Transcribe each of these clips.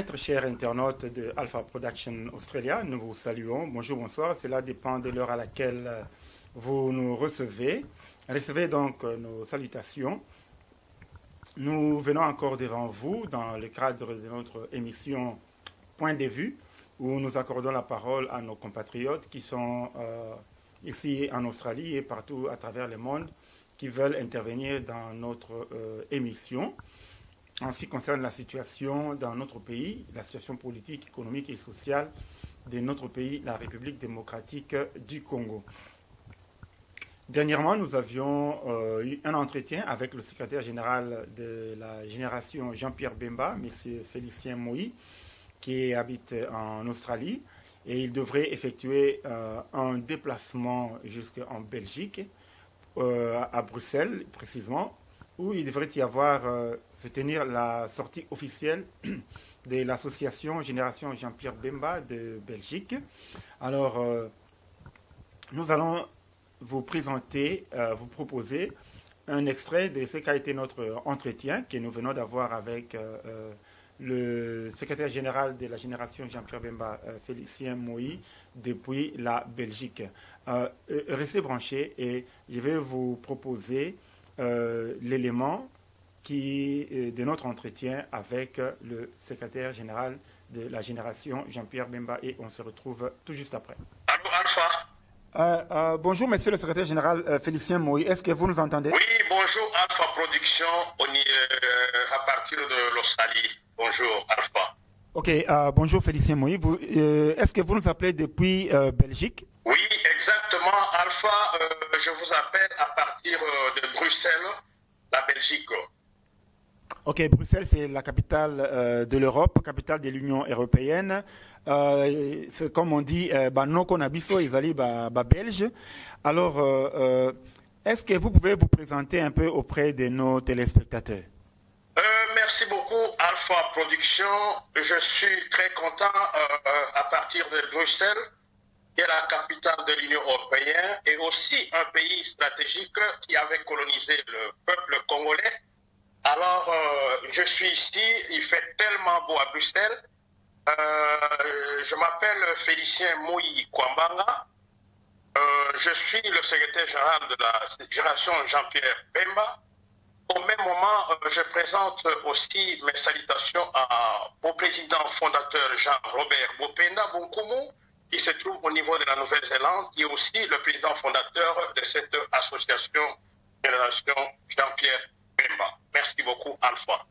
bien-être, chers internautes de Alpha Production Australia. Nous vous saluons. Bonjour, bonsoir. Cela dépend de l'heure à laquelle vous nous recevez. Recevez donc nos salutations. Nous venons encore devant vous dans le cadre de notre émission Point de vue, où nous accordons la parole à nos compatriotes qui sont ici en Australie et partout à travers le monde, qui veulent intervenir dans notre émission. En ce qui concerne la situation dans notre pays, la situation politique, économique et sociale de notre pays, la République démocratique du Congo. Dernièrement, nous avions eu un entretien avec le secrétaire général de la génération Jean-Pierre Bemba, M. Félicien Moïse, qui habite en Australie, et il devrait effectuer un déplacement jusqu'en Belgique, à Bruxelles précisément, où il devrait y avoir, se tenir la sortie officielle de l'association Génération Jean-Pierre Bemba de Belgique. Alors, nous allons vous présenter, vous proposer un extrait de ce qu'a été notre entretien que nous venons d'avoir avec le secrétaire général de la Génération Jean-Pierre Bemba, Félicien Moïse, depuis la Belgique. Restez branchés et je vais vous proposer l'élément de notre entretien avec le secrétaire général de la Génération Jean-Pierre Bemba et on se retrouve tout juste après. Allô, Alpha. Bonjour, monsieur le secrétaire général Félicien Moïse. Est-ce que vous nous entendez? Oui, bonjour, Alpha Production, à partir de l'Australie. Bonjour, Alpha. Ok, bonjour Félicien Moïse. Est-ce que vous nous appelez depuis Belgique? Oui, exactement, Alpha. Je vous appelle à partir de Bruxelles, la Belgique. Ok, Bruxelles, c'est la capitale de l'Europe, capitale de l'Union européenne. C'est comme on dit, non qu'on abisso, ils allaient belge. Alors, est-ce que vous pouvez vous présenter un peu auprès de nos téléspectateurs? Merci beaucoup, Alpha Production. Je suis très content à partir de Bruxelles, qui est la capitale de l'Union européenne et aussi un pays stratégique qui avait colonisé le peuple congolais. Alors, je suis ici, il fait tellement beau à Bruxelles. Je m'appelle Félicien Moïse Kwambanga. Je suis le secrétaire général de la génération Jean-Pierre Bemba. Au même moment, je présente aussi mes salutations au président fondateur Jean-Robert Bopenda Bonkumu, qui se trouve au niveau de la Nouvelle-Zélande, qui est aussi le président fondateur de cette association Génération Jean-Pierre Bemba. Merci beaucoup, Alpha.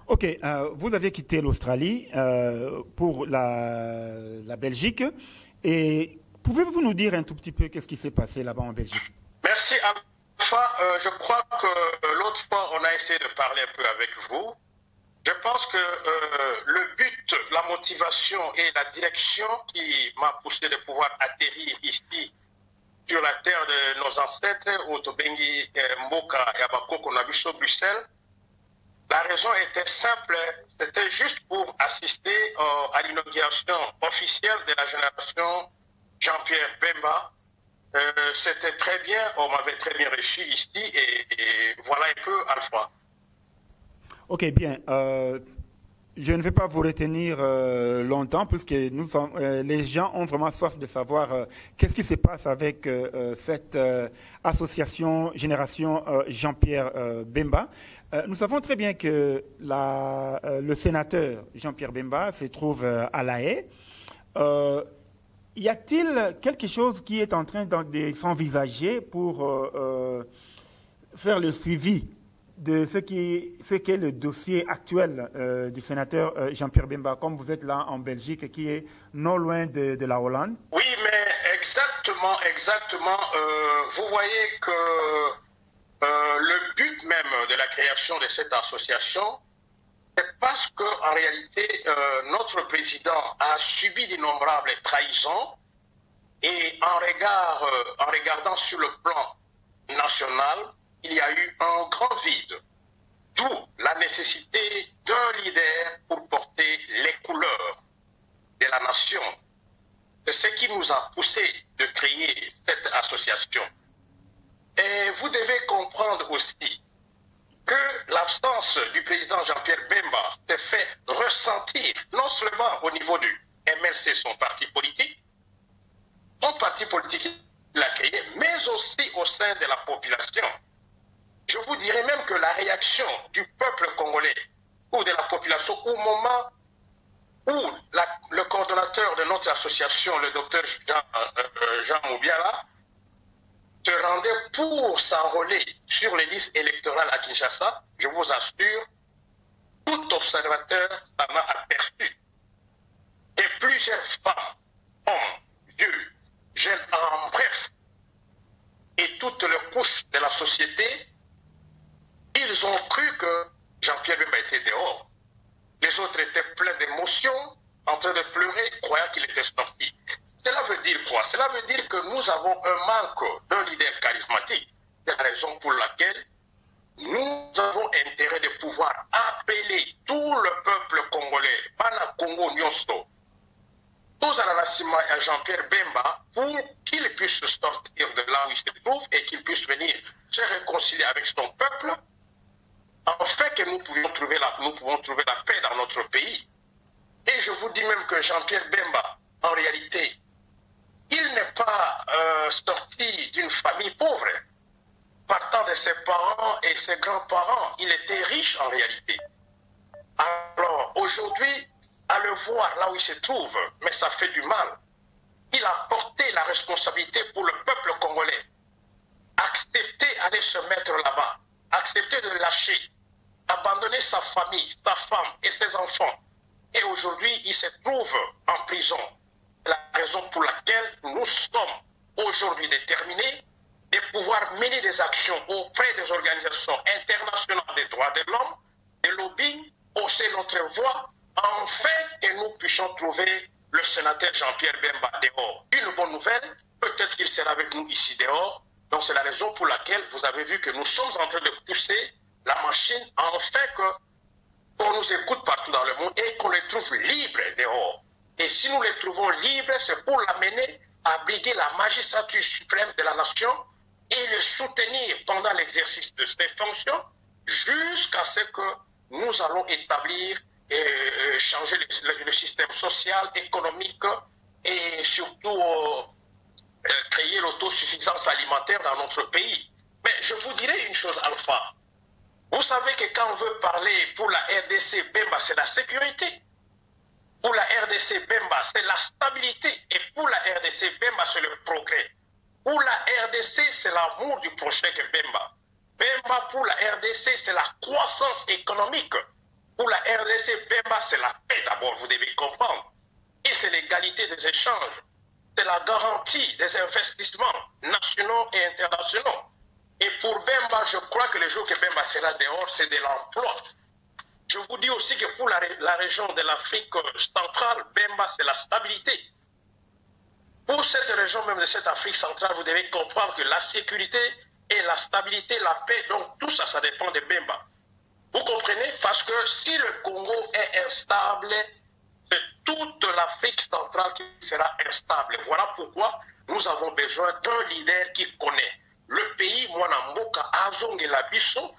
Ok, vous avez quitté l'Australie pour la Belgique. Et pouvez-vous nous dire un tout petit peu qu'est-ce qui s'est passé là-bas en Belgique? Merci, Alpha. Je crois que l'autre fois, on a essayé de parler un peu avec vous. Je pense que le but, la motivation et la direction qui m'a poussé de pouvoir atterrir ici sur la terre de nos ancêtres, au Tobengi, Mboka et Abakoko, Nabiso, Bruxelles, la raison était simple, c'était juste pour assister à l'inauguration officielle de la génération Jean-Pierre Bemba. C'était très bien, on m'avait très bien reçu ici et voilà un peu, Alpha. Ok, bien. Je ne vais pas vous retenir longtemps puisque les gens ont vraiment soif de savoir qu'est-ce qui se passe avec cette association Génération Jean-Pierre Bemba. Nous savons très bien que le sénateur Jean-Pierre Bemba se trouve à La Haye. Y a-t-il quelque chose qui est en train de s'envisager pour faire le suivi de ce qu'est le dossier actuel du sénateur Jean-Pierre Bemba, comme vous êtes là en Belgique, qui est non loin de la Hollande? Oui, mais exactement. Vous voyez que le but même de la création de cette association, c'est parce qu'en réalité, notre président a subi d'innombrables trahisons et en regardant sur le plan national, il y a eu un grand vide. D'où la nécessité d'un leader pour porter les couleurs de la nation. C'est ce qui nous a poussé de créer cette association. Et vous devez comprendre aussi que l'absence du président Jean-Pierre Bemba s'est fait ressentir, non seulement au niveau du MLC, son parti politique l'a créé, mais aussi au sein de la population. Je vous dirais même que la réaction du peuple congolais ou de la population au moment où le coordonnateur de notre association, le docteur Jean Moubiala, se rendait pour s'enrôler sur les listes électorales à Kinshasa, je vous assure, tout observateur s'en a aperçu. Et plusieurs femmes, hommes, vieux, jeunes, en bref, et toutes les couches de la société, ils ont cru que Jean-Pierre Bemba était dehors. Les autres étaient pleins d'émotions, en train de pleurer, croyant qu'il était sorti. Cela veut dire quoi? Cela veut dire que nous avons un manque d'un leader charismatique. C'est la raison pour laquelle nous avons intérêt de pouvoir appeler tout le peuple congolais, Bana Congo Nyonso, tous à la Nassima et à Jean-Pierre Bemba, pour qu'il puisse sortir de là où il se trouve et qu'il puisse venir se réconcilier avec son peuple, afin que nous pouvons trouver la paix dans notre pays. Et je vous dis même que Jean-Pierre Bemba, en réalité, il n'est pas sorti d'une famille pauvre. Partant de ses parents et ses grands-parents, il était riche en réalité. Alors aujourd'hui, à le voir là où il se trouve, mais ça fait du mal. Il a porté la responsabilité pour le peuple congolais. Accepter d'aller se mettre là-bas, accepter de lâcher, abandonner sa famille, sa femme et ses enfants. Et aujourd'hui, il se trouve en prison. La raison pour laquelle nous sommes aujourd'hui déterminés de pouvoir mener des actions auprès des organisations internationales des droits de l'homme, des lobbying, hausser notre voix, afin que nous puissions trouver le sénateur Jean-Pierre Bemba dehors. Une bonne nouvelle, peut-être qu'il sera avec nous ici dehors. Donc c'est la raison pour laquelle vous avez vu que nous sommes en train de pousser la machine afin qu'on nous écoute partout dans le monde et qu'on les trouve libres dehors. Et si nous les trouvons libres, c'est pour l'amener à briguer la magistrature suprême de la nation et le soutenir pendant l'exercice de ses fonctions jusqu'à ce que nous allons établir et changer le système social, économique et surtout créer l'autosuffisance alimentaire dans notre pays. Mais je vous dirai une chose, Alpha. Vous savez que quand on veut parler pour la RDC, Bemba, c'est la sécurité. Pour la RDC, Bemba, c'est la stabilité. Et pour la RDC, Bemba, c'est le progrès. Pour la RDC, c'est l'amour du prochain que Bemba. Bemba, pour la RDC, c'est la croissance économique. Pour la RDC, Bemba, c'est la paix d'abord, vous devez comprendre. Et c'est l'égalité des échanges. C'est la garantie des investissements nationaux et internationaux. Et pour Bemba, je crois que le jour que Bemba sera dehors, c'est de l'emploi. Je vous dis aussi que pour la région de l'Afrique centrale, Bemba, c'est la stabilité. Pour cette région même de cette Afrique centrale, vous devez comprendre que la sécurité et la stabilité, la paix, donc tout ça, ça dépend de Bemba. Vous comprenez? Parce que si le Congo est instable, c'est toute l'Afrique centrale qui sera instable. Voilà pourquoi nous avons besoin d'un leader qui connaît le pays. Moi, Mboka, Azong et la Bisso,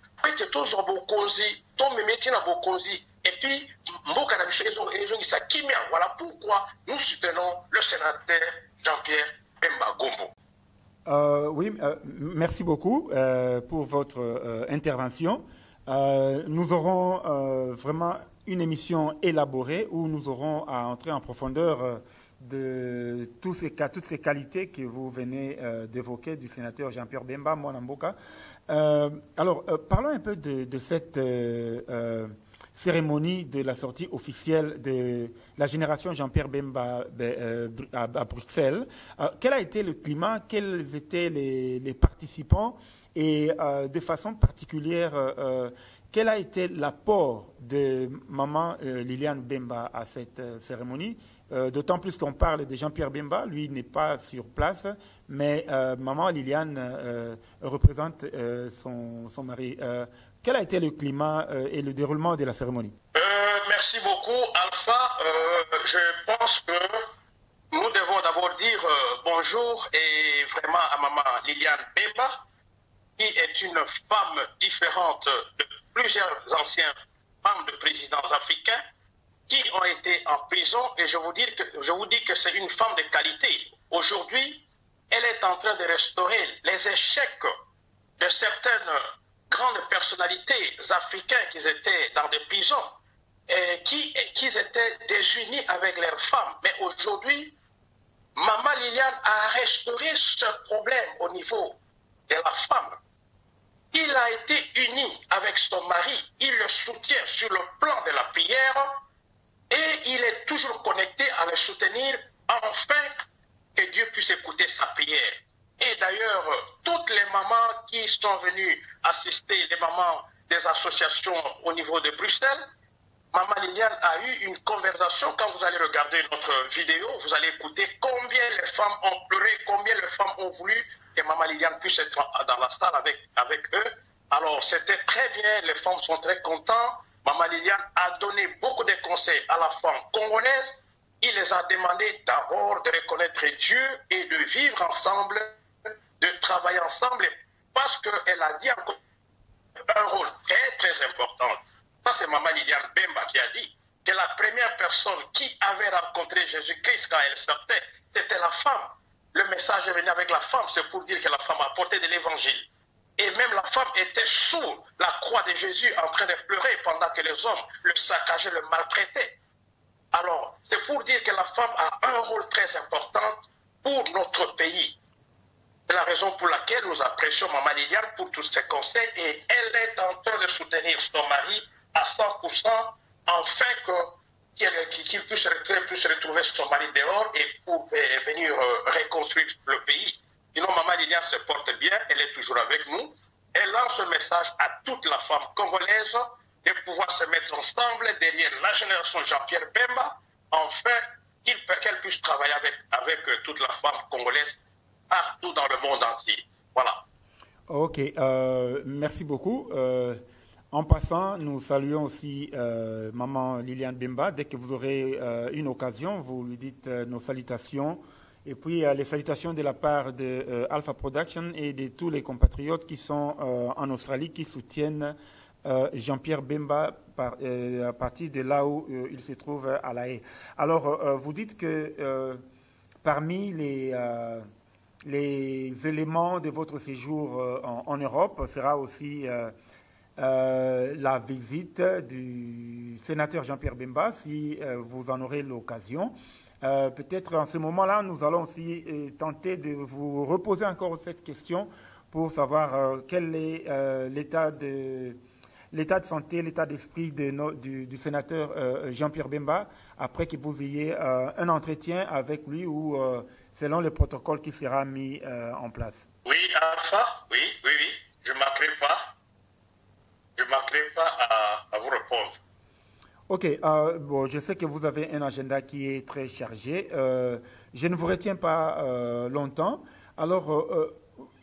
toujours Bokonzi, Tom Memetina Bokonzi, et puis Mboka na Bisso, ils ont Kimia. Voilà pourquoi nous soutenons le sénateur Jean-Pierre Bemba Gombo. Oui, merci beaucoup pour votre intervention. Nous aurons vraiment une émission élaborée où nous aurons à entrer en profondeur de toutes ces qualités que vous venez d'évoquer du sénateur Jean-Pierre Bemba Mwanamboka. Alors, parlons un peu de cette cérémonie de la sortie officielle de la génération Jean-Pierre Bemba à Bruxelles. Quel a été le climat? Quels étaient les participants? Et de façon particulière, quel a été l'apport de maman Liliane Bemba à cette cérémonie? D'autant plus qu'on parle de Jean-Pierre Bemba, lui n'est pas sur place, mais maman Liliane représente son mari. Quel a été le climat et le déroulement de la cérémonie? Merci beaucoup, Alpha. Je pense que nous devons d'abord dire bonjour et vraiment à maman Liliane Bemba, qui est une femme différente plusieurs anciens membres de présidents africains qui ont été en prison et je vous dis que c'est une femme de qualité. Aujourd'hui, elle est en train de restaurer les échecs de certaines grandes personnalités africaines qui étaient dans des prisons et qui étaient désunis avec leurs femmes. Mais aujourd'hui, Maman Liliane a restauré ce problème au niveau de la femme. Il a été uni avec son mari, il le soutient sur le plan de la prière et il est toujours connecté à le soutenir afin que Dieu puisse écouter sa prière. Et d'ailleurs, toutes les mamans qui sont venues assister, les mamans des associations au niveau de Bruxelles, Maman Liliane a eu une conversation. Quand vous allez regarder notre vidéo, vous allez écouter combien les femmes ont pleuré, combien les femmes ont voulu que Maman Liliane puisse être dans la salle avec eux. Alors, c'était très bien, les femmes sont très contentes. Maman Liliane a donné beaucoup de conseils à la femme congolaise. Il les a demandé d'abord de reconnaître Dieu et de vivre ensemble, de travailler ensemble, parce qu'elle a dit encore un rôle très, très important. Ça, c'est Maman Liliane Bemba qui a dit que la première personne qui avait rencontré Jésus-Christ quand elle sortait, c'était la femme. Le message est venu avec la femme, c'est pour dire que la femme a apporté de l'évangile. Et même la femme était sous la croix de Jésus en train de pleurer pendant que les hommes le saccageaient, le maltraitaient. Alors, c'est pour dire que la femme a un rôle très important pour notre pays. C'est la raison pour laquelle nous apprécions Maman Liliane pour tous ses conseils et elle est en train de soutenir son mari à 100% afin qu'il puisse retrouver son mari dehors et pour venir reconstruire le pays. Sinon, Maman Liliane se porte bien, elle est toujours avec nous. Elle lance un message à toute la femme congolaise de pouvoir se mettre ensemble derrière la génération Jean-Pierre Bemba, afin qu'elle puisse travailler avec toute la femme congolaise partout dans le monde entier. Voilà. Ok, merci beaucoup. En passant, nous saluons aussi Maman Liliane Bemba. Dès que vous aurez une occasion, vous lui dites nos salutations. Et puis les salutations de la part de Alpha Production et de tous les compatriotes qui sont en Australie, qui soutiennent Jean-Pierre Bemba à partir de là où il se trouve à La Haye. Alors, vous dites que parmi les éléments de votre séjour en Europe sera aussi la visite du sénateur Jean-Pierre Bemba, si vous en aurez l'occasion. Peut-être en ce moment-là, nous allons aussi tenter de vous reposer encore cette question pour savoir quel est l'état de santé, l'état d'esprit du sénateur Jean-Pierre Bemba après que vous ayez un entretien avec lui ou selon le protocole qui sera mis en place. Oui, Alpha, oui, je ne manquerai pas. Je ne manquerai pas à vous répondre. Ok, bon, je sais que vous avez un agenda qui est très chargé. Je ne vous retiens pas longtemps. Alors,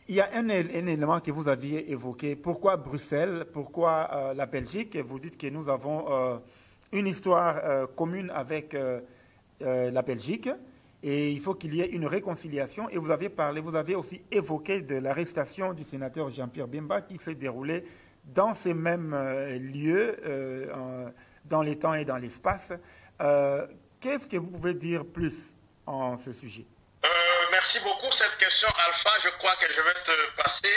il y a un élément que vous aviez évoqué. Pourquoi Bruxelles? Pourquoi la Belgique? Vous dites que nous avons une histoire commune avec la Belgique et il faut qu'il y ait une réconciliation. Et vous avez aussi évoqué de l'arrestation du sénateur Jean-Pierre Bemba qui s'est déroulée dans ces mêmes lieux, dans les temps et dans l'espace. Qu'est-ce que vous pouvez dire plus en ce sujet? Merci beaucoup cette question, Alpha. Je crois que je vais te passer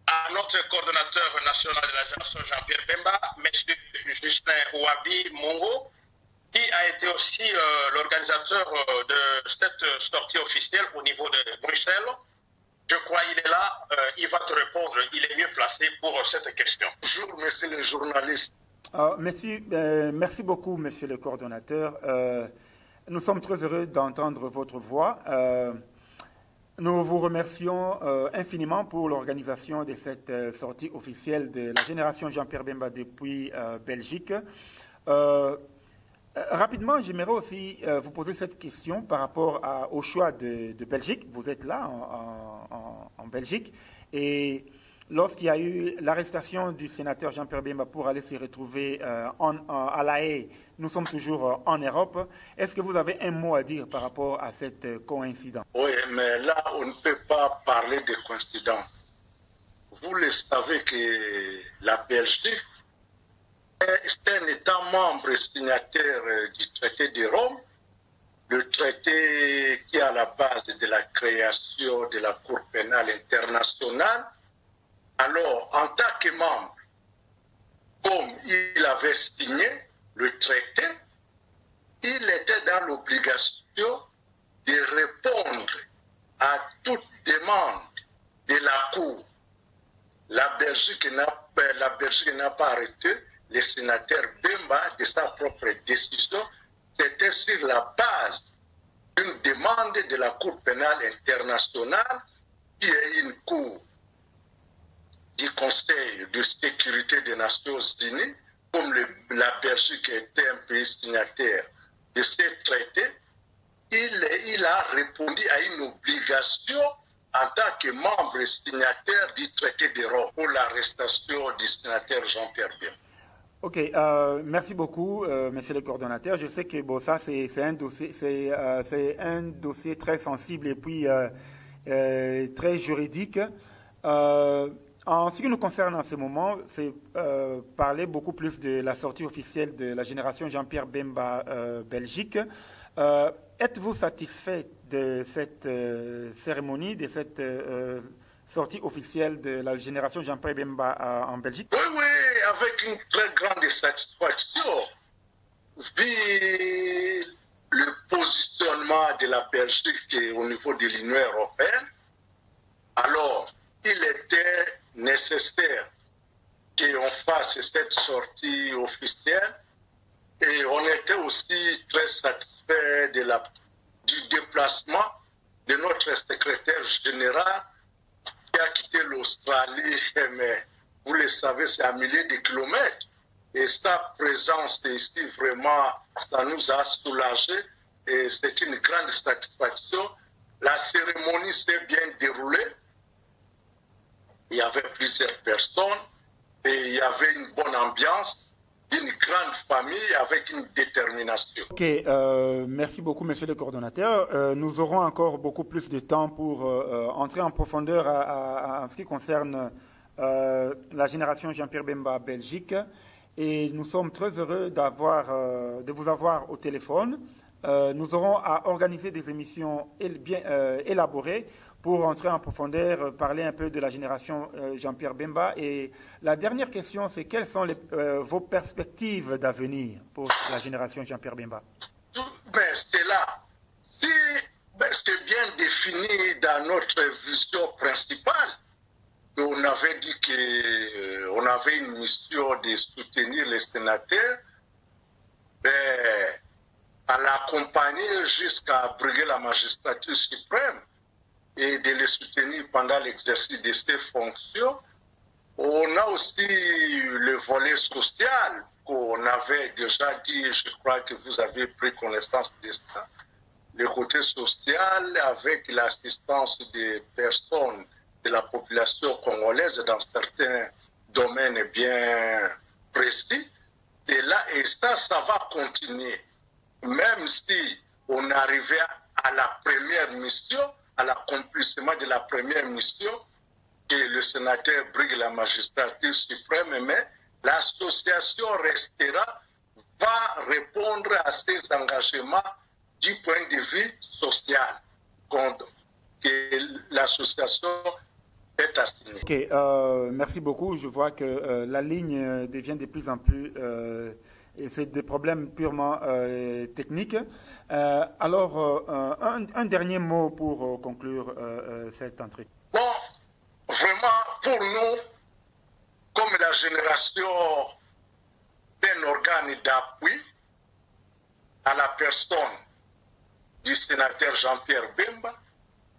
à notre coordonnateur national de la génération Jean-Pierre Bemba, M. Justin Ouabi Mongo, qui a été aussi l'organisateur de cette sortie officielle au niveau de Bruxelles. Je crois qu'il est là, il va te répondre, il est mieux placé pour cette question. Bonjour, monsieur le journaliste. Merci beaucoup, monsieur le coordonnateur. Nous sommes très heureux d'entendre votre voix. Nous vous remercions infiniment pour l'organisation de cette sortie officielle de la génération Jean-Pierre Bemba depuis Belgique. Rapidement, j'aimerais aussi vous poser cette question par rapport au choix de Belgique. Vous êtes là en Belgique et lorsqu'il y a eu l'arrestation du sénateur Jean-Pierre Bemba pour aller se retrouver à La Haye, nous sommes toujours en Europe. Est-ce que vous avez un mot à dire par rapport à cette coïncidence? Oui, mais là, on ne peut pas parler de coïncidence. Vous le savez que la Belgique c'est un État membre signataire du traité de Rome, le traité qui est à la base de la création de la Cour pénale internationale. Alors, en tant que membre, comme il avait signé le traité, il était dans l'obligation de répondre à toute demande de la Cour. La Belgique n'a pas arrêté le sénateur Bemba de sa propre décision. C'était sur la base d'une demande de la Cour pénale internationale, qui est une cour du Conseil de sécurité des Nations Unies. Comme la Belgique était un pays signataire de ce traité, il a répondu à une obligation en tant que membre signataire du traité de Rome pour l'arrestation du sénateur Jean-Pierre Bemba. Ok, merci beaucoup, monsieur le coordonnateur. Je sais que bon, ça c'est un dossier très sensible et puis très juridique. En ce qui nous concerne en ce moment, c'est parler beaucoup plus de la sortie officielle de la génération Jean-Pierre Bemba Belgique. Êtes-vous satisfait de cette cérémonie, de cette sortie officielle de la génération Jean-Pierre Bemba en Belgique? Oui, oui, avec une très grande satisfaction, vu le positionnement de la Belgique au niveau de l'Union européenne. Alors, il était nécessaire qu'on fasse cette sortie officielle et on était aussi très satisfait du déplacement de notre secrétaire général qui a quitté l'Australie, mais vous le savez, c'est à milliers de kilomètres. Et sa présence ici, vraiment, ça nous a soulagés et c'est une grande satisfaction. La cérémonie s'est bien déroulée. Il y avait plusieurs personnes et il y avait une bonne ambiance, une grande famille avec une détermination. Ok, merci beaucoup, monsieur le coordonnateur. Nous aurons encore beaucoup plus de temps pour entrer en profondeur en ce qui concerne la génération Jean-Pierre Bemba Belgique. Et nous sommes très heureux de vous avoir au téléphone. Nous aurons à organiser des émissions bien élaborées pour entrer en profondeur, parler un peu de la génération Jean-Pierre Bemba. Et la dernière question, c'est quelles sont vos perspectives d'avenir pour la génération Jean-Pierre Bemba? C'est là. C'est bien défini dans notre vision principale. On avait dit qu'on avait une mission de soutenir les sénateurs, à l'accompagner jusqu'à briguer la magistrature suprême et de les soutenir pendant l'exercice de ces fonctions. On a aussi le volet social qu'on avait déjà dit, je crois que vous avez pris connaissance de ça. Le côté social avec l'assistance des personnes de la population congolaise dans certains domaines bien précis. Et là, et ça va continuer. Même si on arrivait à la première mission, à l'accomplissement de la première mission, que le sénateur brigue la magistrature suprême, mais l'association restera, va répondre à ses engagements du point de vue social, que l'association est assignée. Ok, merci beaucoup. Je vois que la ligne devient de plus en plus... et c'est des problèmes purement techniques. Alors, un dernier mot pour conclure cette entrée. Bon, vraiment, pour nous, comme la génération d'un organe d'appui à la personne du sénateur Jean-Pierre Bemba,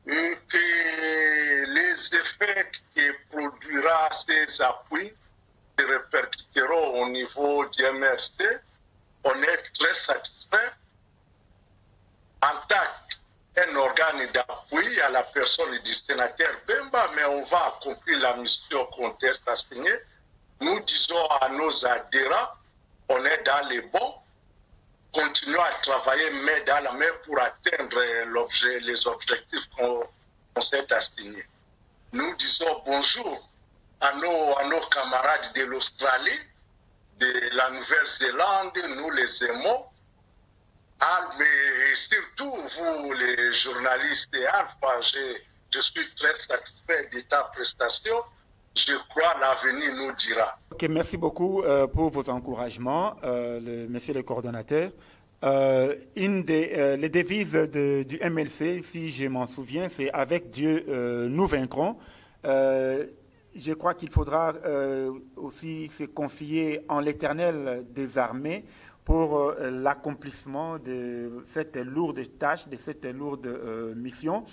et que les effets que produira ces appuis se répercuteront au niveau du MRC, on est très satisfait en tant qu'un organe d'appui à la personne du sénateur Bemba, mais on va accomplir la mission qu'on teste assignée. Nous disons à nos adhérents, on est dans les bons, continuons à travailler main dans la main pour atteindre les objectifs qu'on s'est assignés. Nous disons bonjour à nos camarades de l'Australie, de la Nouvelle-Zélande, nous les aimons. Ah, mais surtout vous, les journalistes et Alpha, je suis très satisfait de ta prestation. Je crois l'avenir nous dira. Ok, merci beaucoup pour vos encouragements, monsieur le coordonnateur. Les devises du MLC, si je m'en souviens, c'est avec Dieu nous vaincrons. Je crois qu'il faudra aussi se confier en l'Éternel des armées pour l'accomplissement de cette lourde tâche, de cette lourde mission.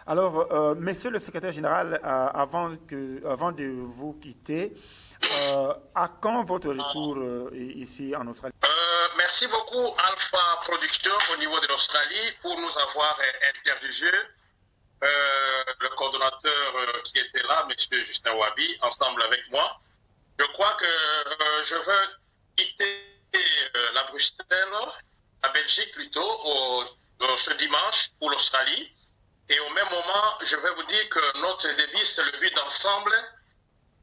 Alors, monsieur le secrétaire général, avant de vous quitter, à quand votre retour ici en Australie? Merci beaucoup Alpha Production au niveau de l'Australie pour nous avoir interviewé. Le coordonnateur qui était là, M. Justin Wabi, ensemble avec moi. Je crois que je veux quitter la Bruxelles, la Belgique plutôt, ce dimanche pour l'Australie. Et au même moment, je vais vous dire que notre devise, c'est le but d'ensemble,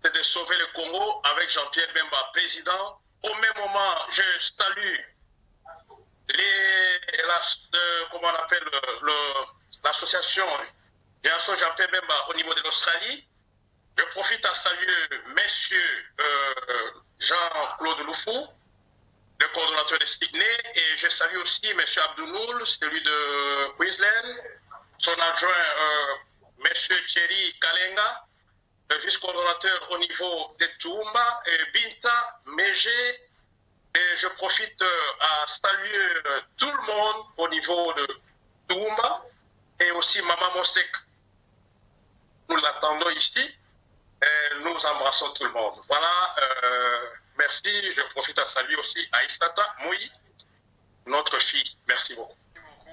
c'est de sauver le Congo avec Jean-Pierre Bemba, président. Au même moment, je salue comment on appelle l'association Jean-Pierre Bemba au niveau de l'Australie. Je profite à saluer Monsieur Jean-Claude Loufou, le coordonnateur de Sydney, et je salue aussi Monsieur Abdounoul, celui de Queensland, son adjoint Monsieur Thierry Kalenga, le vice-coordonnateur au niveau de Toumba, et Binta Mégé. Et je profite à saluer tout le monde au niveau de Toumba et aussi Maman Mosek. Nous l'attendons ici et nous embrassons tout le monde. Voilà, merci. Je profite à saluer aussi Aïssata Moui, notre fille. Merci beaucoup.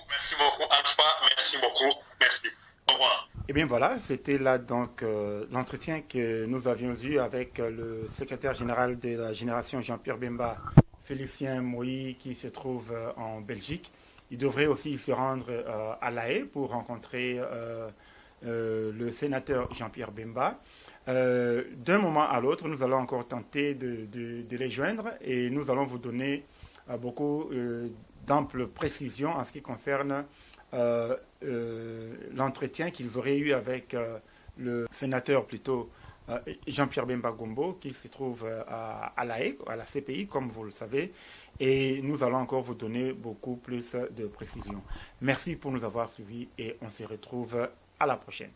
Merci beaucoup, Alpha. Merci beaucoup. Merci. Au revoir. Eh bien voilà, c'était là donc l'entretien que nous avions eu avec le secrétaire général de la génération Jean-Pierre Bemba, Félicien Moïse, qui se trouve en Belgique. Il devrait aussi se rendre à La Haye pour rencontrer le sénateur Jean-Pierre Bemba. D'un moment à l'autre, nous allons encore tenter de les joindre et nous allons vous donner beaucoup d'amples précisions en ce qui concerne l'entretien qu'ils auraient eu avec le sénateur plutôt Jean-Pierre Bemba Gombo, qui se trouve à La Haye, à la CPI, comme vous le savez, et nous allons encore vous donner beaucoup plus de précisions. Merci pour nous avoir suivis et on se retrouve à la prochaine.